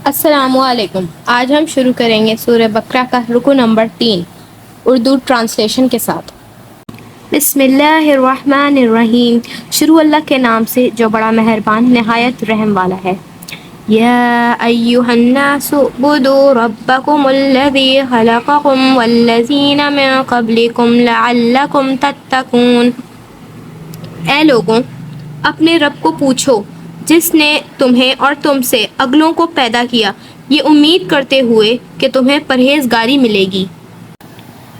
السلام علیکم۔ آج ہم شروع کریں گے سورہ بقرہ کا رکو نمبر 3 اردو ٹرانسلیشن کے ساتھ۔ بسم اللہ الرحمن الرحیم۔ شروع اللہ کے نام سے جو بڑا مہربان نہایت رحم والا ہے۔ یا ایھا الناس اعبدوا ربکم الذی خلقکم والذین من قبلکم لعلکم تتقون۔ اے لوگوں، اپنے رب کو پوچھو جس نے تمہیں اور تم سے اگلوں کو پیدا کیا، یہ امید کرتے ہوئے کہ تمہیں پرہیزگاری ملے گی۔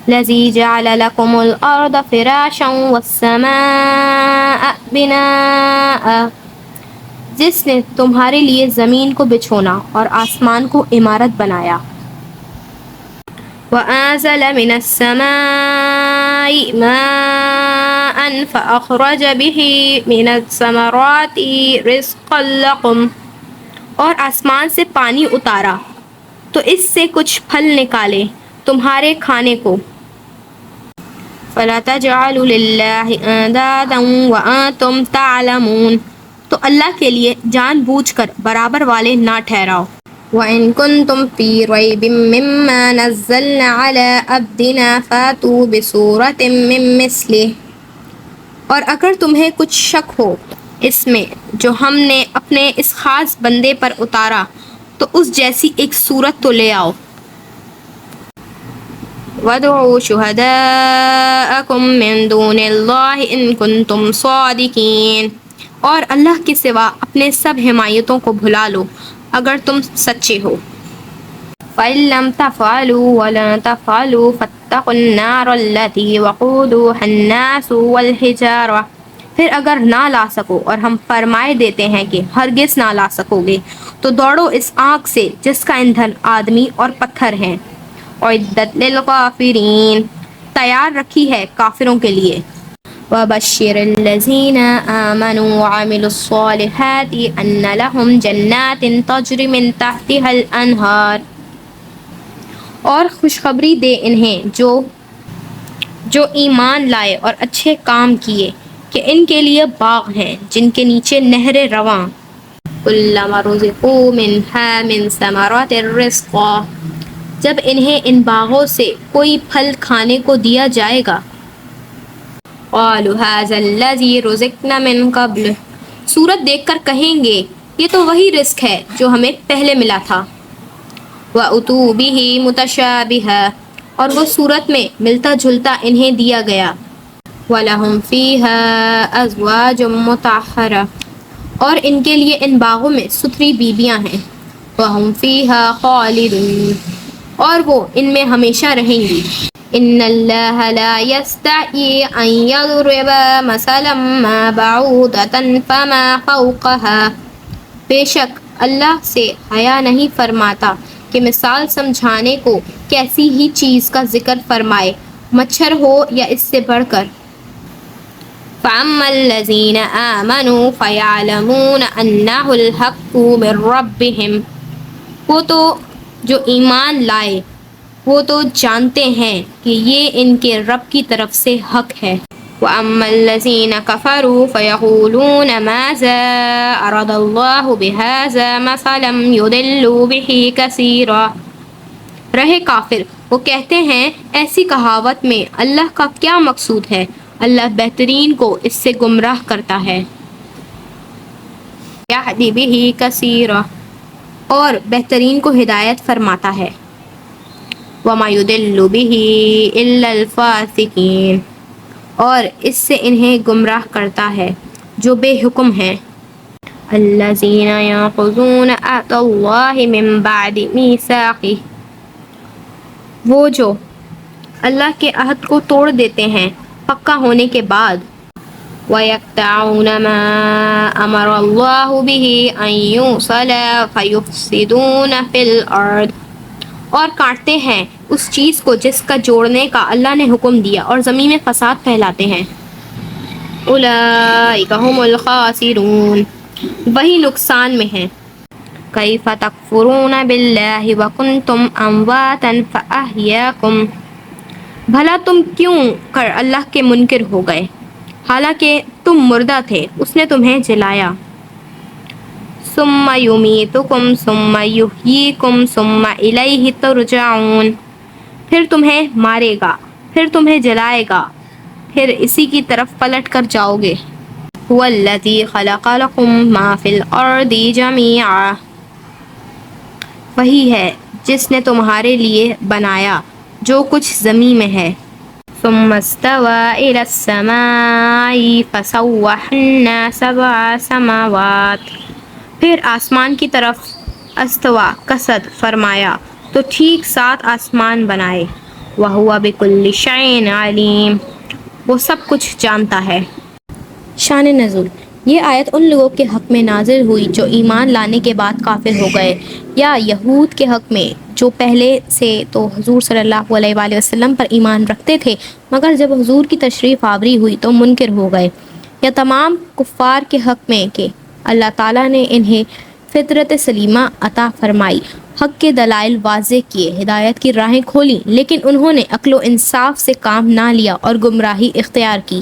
الذی جعل لکم الارض فراشا والسماء بناء۔ جس نے تمہارے لیے زمین کو بچھونا اور آسمان کو عمارت بنایا۔ وَأَنزَلَ مِنَ السَّمَاءِ مَاءً فَأَخْرَجَ بِهِ مِنَ الثَّمَرَاتِ رِزْقًا لَكُمْ۔ اور آسمان سے پانی اتارا تو اس سے کچھ پھل نکالے تمہارے کھانے کو۔ فَلَا تَجْعَلُوا لِلَّهِ أَندَادًا وَأَنتُمْ تَعْلَمُونَ۔ تو اللہ کے لیے جان بوجھ کر برابر والے نہ ٹھہراؤ۔ وَإِن كُنتُمْ فِي رَيْبٍ مِّمَّا نَزَّلْنَا عَلَىٰ عَبْدِنَا فَأْتُوا بِسُورَةٍ مِّن مِّثْلِهِ۔ اور اگر تمہیں کچھ شک ہو اس میں جو ہم نے اپنے اس خاص بندے پر اتارا تو اس جیسی ایک صورت تو لے آؤ۔ وَادْعُوا شُهَدَاءَكُم مِّن دُونِ اللَّهِ إِن كُنتُمْ صَادِقِينَ۔ اور اللہ کے سوا اپنے سب حمایتوں کو بھلا لو اگر تم سچے ہو۔ فَإِن لَّمْ تَفْعَلُوا وَلَن تَفْعَلُوا فَاتَّقُوا النَّارَ الَّتِي وَقُودُهَا النَّاسُ وَالْحِجَارَةُ۔ پھر اگر نہ لا سکو اور ہم فرمائے دیتے ہیں کہ ہرگز نہ لا سکو گے تو دوڑو اس آگ سے جس کا ایندھن آدمی اور پتھر ہیں۔ اعدت للکافرین، تیار رکھی ہے کافروں کے لیے۔ وَبَشِّرِ الَّذِينَ آمَنُوا وَعَمِلُوا الصَّالِحَاتِ أَنَّ لَهُمْ جَنَّاتٍ تَجْرِی مِن تَحْتِهَا الْأَنْہَارُ۔ اور خوشخبری دے انہیں جو ایمان لائے اور اچھے کام کیے کہ ان کے لیے باغ ہیں جن کے نیچے نہریں رواں۔ کُلَّمَا رُزِقُوا مِنْہَا مِن ثَمَرَاتٍ رِزْقًا۔ جب انہیں ان باغوں سے کوئی پھل کھانے کو دیا جائے گا۔ قَالُوا هَٰذَا الَّذِي رُزِقْنَا مِن قَبْلُ۔ صورت دیکھ کر کہیں گے یہ تو وہی رزق ہے جو ہمیں پہلے ملا تھا۔ وَأُتُوا بِهِ مُتَشَابِهًا۔ اور وہ صورت میں ملتا جلتا انہیں دیا گیا۔ وَلَهُمْ فِيهَا أَزْوَاجٌ مُّطَهَّرَةٌ۔ اور ان کے لیے ان باغوں میں ستھری بیویاں ہیں۔ وَهُمْ فِيهَا خَالِدُونَ۔ اور وہ ان میں ہمیشہ رہیں گی۔ إِنَّ اللَّهَ لَا يَسْتَحْيِي أَن يَضْرِبَ مَثَلًا مَّا بَعُوضَةً فَمَا فَوْقَهَا۔ بے شک اللہ سے حیا نہیں فرماتا کہ مثال سمجھانے کو کیسی ہی چیز کا ذکر فرمائے، مچھر ہو یا اس سے بڑھ کر۔ فَأَمَّا الَّذِينَ آمَنُوا فَيَعْلَمُونَ أَنَّهُ الْحَقُّ مِن رَّبِّهِمْ۔ وہ تو جو ایمان لائے وہ تو جانتے ہیں کہ یہ ان کے رب کی طرف سے حق ہے۔ وَأَمَّا الَّذِينَ كَفَرُوا فَيَقُولُونَ مَاذَا أَرَادَ اللَّهُ بِهَٰذَا مَثَلًا يُضِلُّ بِهِ كَثِيرًا۔ رہے کافر، وہ کہتے ہیں ایسی کہاوت میں اللہ کا کیا مقصود ہے، اللہ بہترین کو اس سے گمراہ کرتا ہے۔ يَهْدِي بِهِ كَثِيرًا۔ اور بہترین کو ہدایت فرماتا ہے۔ وَمَا يُضِلُّ بِهِ إِلَّا الْفَاسِقِينَ۔ اور اس سے انہیں گمراہ کرتا ہے جو بے حکم ہیں۔ الَّذِينَ يَنقُضُونَ عَهْدَ اللَّهِ مِن بَعْدِ مِيثَاقِهِ۔ وہ جو اللہ کے عہد کو توڑ دیتے ہیں پکا ہونے کے بعد۔ وَيَقْطَعُونَ مَا أَمَرَ اللَّهُ بِهِ أَن يُوصَلَ فَيُفْسِدُونَ فِي الْأَرْضِ۔ اور کاٹتے ہیں اس چیز کو جس کا جوڑنے کا اللہ نے حکم دیا اور زمین میں فساد پھیلاتے ہیں۔ أُولَٰئِكَ هُمُ الْخَاسِرُونَ۔ وہی نقصان میں ہیں۔ كَيْفَ تَكْفُرُونَ بِاللَّهِ وَكُنتُمْ أَمْوَاتًا فَأَحْيَاكُمْ۔ بھلا تم کیوں کر اللہ کے منکر ہو گئے حالانکہ تم مردہ تھے، اس نے تمہیں جلایا۔ ثم یمیتکم ثم یحییکم ثم الیہ ترجعون. پھر تمہیں مارے گا، پھر تمہیں جلائے گا، پھر اسی کی طرف پلٹ کر جاؤ گے. هو الذی خلق لکم ما فی الارض جمیعا. وہی ہے جس نے تمہارے لیے بنایا جو کچھ زمین میں ہے. ثم استوى إلى السماء فسوهن سبع سماوات. پھر آسمان کی طرف استوا قصد فرمایا تو ٹھیک 7 آسمان بنائے. وَهُوَ بِكُلِّ شَيْءٍ عَلِيمٌ. وہ سب کچھ جانتا ہے. شان نزول. یہ آیت ان لوگوں کے حق میں نازل ہوئی جو ایمان لانے کے بعد کافر ہو گئے، یا یہود کے حق میں جو پہلے سے تو حضور صلی اللہ علیہ وآلہ وسلم پر ایمان رکھتے تھے مگر جب حضور کی تشریف آوری ہوئی تو منکر ہو گئے، یا تمام کفار کے حق میں کہ اللہ تعالیٰ نے انہیں فطرت سلیمہ عطا فرمائی، حق کے دلائل واضح کیے، ہدایت کی راہیں کھولیں، لیکن انہوں نے عقل و انصاف سے کام نہ لیا اور گمراہی اختیار کی.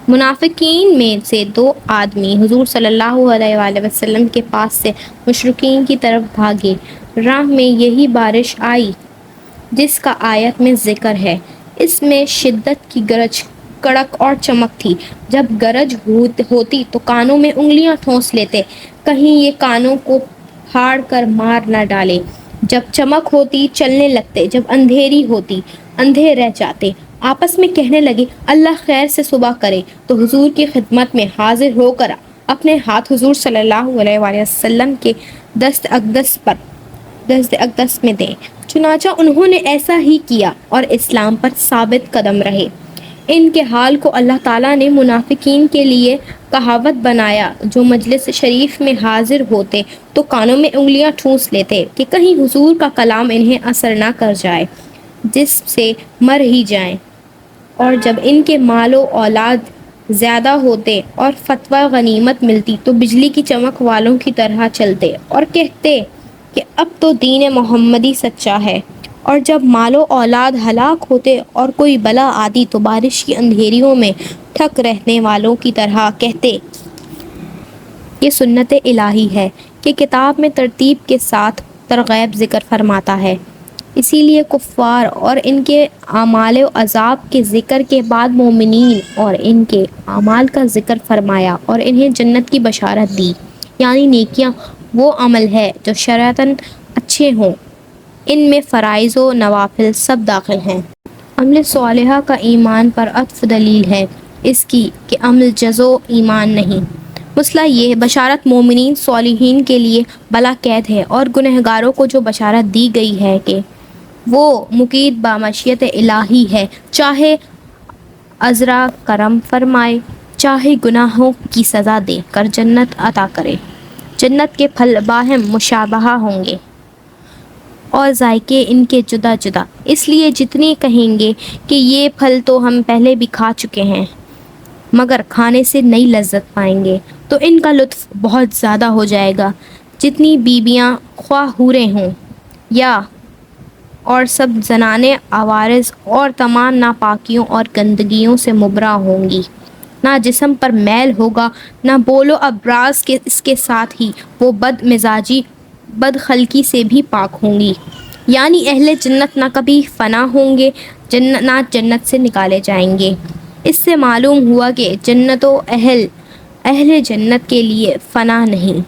منافقین میں سے 2 آدمی حضور صلی اللہ علیہ وآلہ وسلم کے پاس سے مشرکین کی طرف بھاگے. راہ میں یہی بارش آئی جس کا آیت میں ذکر ہے. اس میں شدت کی گرج، کڑک اور چمک تھی. جب گرج ہوتی تو کانوں میں انگلیاں ٹھونس لیتے کہیں یہ کانوں کو پھاڑ کر مار نہ ڈالے. جب چمک ہوتی چلنے لگتے، جب اندھیری ہوتی اندھے رہ جاتے. آپس میں کہنے لگے اللہ خیر سے صبح کرے. تو حضور کی خدمت میں حاضر ہو کر اپنے ہاتھ حضور صلی اللہ علیہ وآلہ وسلم کے دست اقدس میں دیں. چنانچہ انہوں نے ایسا ہی کیا اور اسلام پر ثابت قدم رہے. ان کے حال کو اللہ تعالیٰ نے منافقین کے لیے کہاوت بنایا جو مجلس شریف میں حاضر ہوتے تو کانوں میں انگلیاں ٹھونس لیتے کہ کہیں حضور کا کلام انہیں اثر نہ کر جائے جس سے مر ہی جائیں. اور جب ان کے مال و اولاد زیادہ ہوتے اور فتویٰ غنیمت ملتی تو بجلی کی چمک والوں کی طرح چلتے اور کہتے کہ اب تو دین محمدی سچا ہے. اور جب مال و اولاد ہلاک ہوتے اور کوئی بلا آتی تو بارش کی اندھیریوں میں ٹھک رہنے والوں کی طرح کہتے یہ سنت الہی ہے کہ کتاب میں ترتیب کے ساتھ ترغیب ذکر فرماتا ہے. اسی لیے کفار اور ان کے اعمال و عذاب کے ذکر کے بعد مومنین اور ان کے اعمال کا ذکر فرمایا اور انہیں جنت کی بشارت دی. یعنی نیکیاں وہ عمل ہے جو شرعتاً اچھے ہوں، ان میں فرائض و نوافل سب داخل ہیں. عمل صالحہ کا ایمان پر عطف دلیل ہے اس کی کہ عمل جزو ایمان نہیں. مسئلہ یہ بشارت مومنین صالحین کے لیے بلا قید ہے اور گنہگاروں کو جو بشارت دی گئی ہے کہ وہ مقید بمشیت الہی ہے، چاہے عذرا کرم فرمائے، چاہے گناہوں کی سزا دے کر جنت عطا کرے. جنت کے پھل باہم مشابہہ ہوں گے اور ذائقے ان کے جدا جدا، اس لیے جتنی کہیں گے کہ یہ پھل تو ہم پہلے بھی کھا چکے ہیں مگر کھانے سے نئی لذت پائیں گے تو ان کا لطف بہت زیادہ ہو جائے گا. جتنی بیویاں خواہ حوریں ہوں یا اور سب زنانے عوارض اور تمام ناپاکیوں اور گندگیوں سے مبرا ہوں گی. نہ جسم پر میل ہوگا نہ بول و ابراز کے، اس کے ساتھ ہی وہ بد مزاجی بد خلقی سے بھی پاک ہوں گی. یعنی اہل جنت نہ کبھی فنا ہوں گے نہ جنت سے نکالے جائیں گے. اس سے معلوم ہوا کہ جنت و اہل جنت کے لیے فنا نہیں.